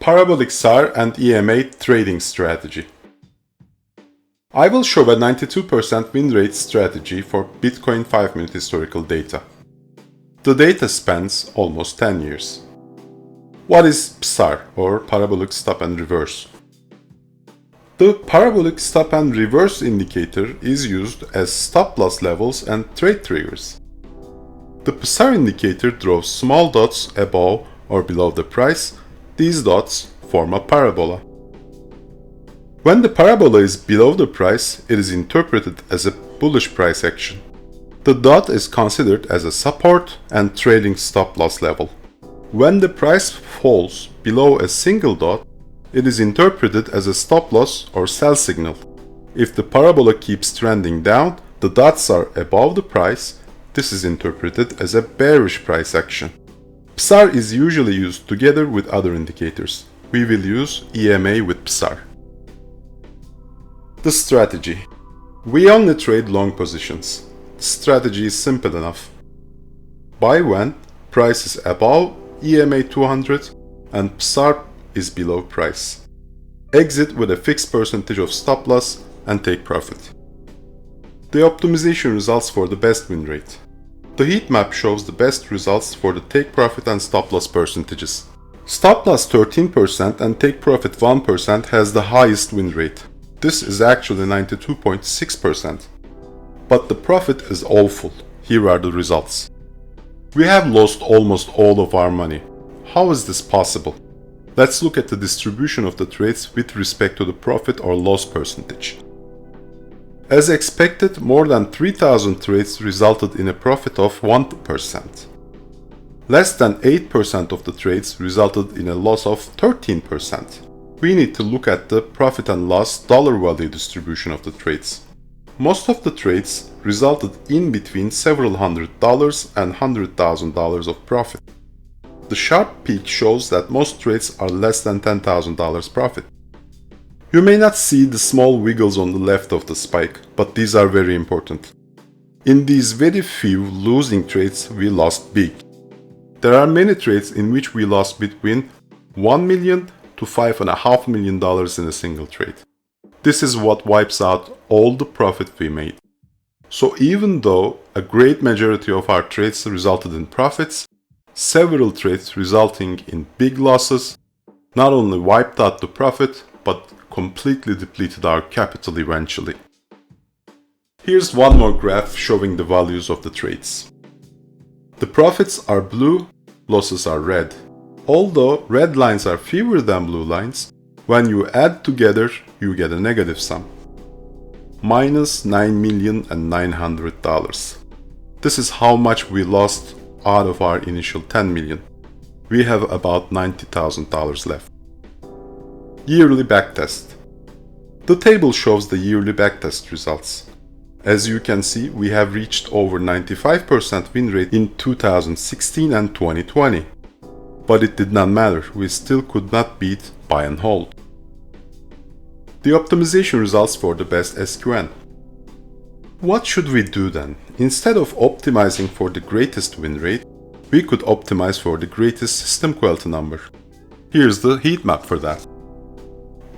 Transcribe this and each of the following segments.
Parabolic SAR and EMA trading strategy. I will show a 92% win rate strategy for Bitcoin 5-minute historical data. The data spans almost 10 years. What is PSAR, or Parabolic Stop and Reverse? The Parabolic Stop and Reverse indicator is used as stop-loss levels and trade triggers. The PSAR indicator draws small dots above or below the price. These dots form a parabola. When the parabola is below the price, it is interpreted as a bullish price action. The dot is considered as a support and trailing stop-loss level. When the price falls below a single dot, it is interpreted as a stop-loss or sell signal. If the parabola keeps trending down, the dots are above the price. This is interpreted as a bearish price action. PSAR is usually used together with other indicators. We will use EMA with PSAR. The strategy. We only trade long positions. The strategy is simple enough. Buy when price is above EMA 200 and PSAR is below price. Exit with a fixed percentage of stop loss and take profit. The optimization results for the best win rate. The heat map shows the best results for the take profit and stop loss percentages. Stop loss 13% and take profit 1% has the highest win rate. This is actually 92.6%. But the profit is awful. Here are the results. We have lost almost all of our money. How is this possible? Let's look at the distribution of the trades with respect to the profit or loss percentage. As expected, more than 3,000 trades resulted in a profit of 1%. Less than 8% of the trades resulted in a loss of 13%. We need to look at the profit and loss dollar value distribution of the trades. Most of the trades resulted in between several $100 and $100,000 of profit. The sharp peak shows that most trades are less than $10,000 profit. You may not see the small wiggles on the left of the spike, but these are very important. In these very few losing trades, we lost big. There are many trades in which we lost between $1 million to $5.5 million in a single trade. This is what wipes out all the profit we made. So even though a great majority of our trades resulted in profits, several trades resulting in big losses not only wiped out the profit, but completely depleted our capital eventually. Here's one more graph showing the values of the trades. The profits are blue, losses are red. Although red lines are fewer than blue lines, when you add together, you get a negative sum. Minus $9,900,000. This is how much we lost out of our initial 10 million. We have about $90,000 left. Yearly backtest. The table shows the yearly backtest results. As you can see, we have reached over 95% win rate in 2016 and 2020. But it did not matter, we still could not beat buy and hold. The optimization results for the best SQN. What should we do then? Instead of optimizing for the greatest win rate, we could optimize for the greatest system quality number. Here's the heat map for that.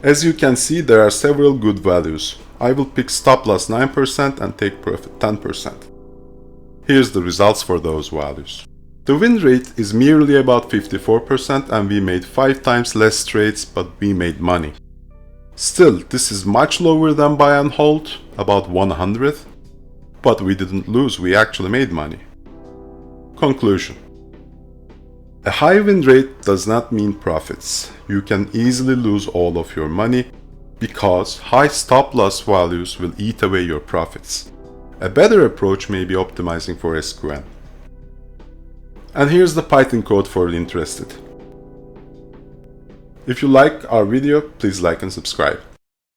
As you can see, there are several good values. I will pick stop loss 9% and take profit 10%. Here's the results for those values. The win rate is merely about 54% and we made 5 times less trades, but we made money. Still, this is much lower than buy and hold, about 100th, but we didn't lose, we actually made money. Conclusion. A high win rate does not mean profits. You can easily lose all of your money because high stop loss values will eat away your profits. A better approach may be optimizing for SQN. And here's the Python code for the interested. If you like our video, please like and subscribe.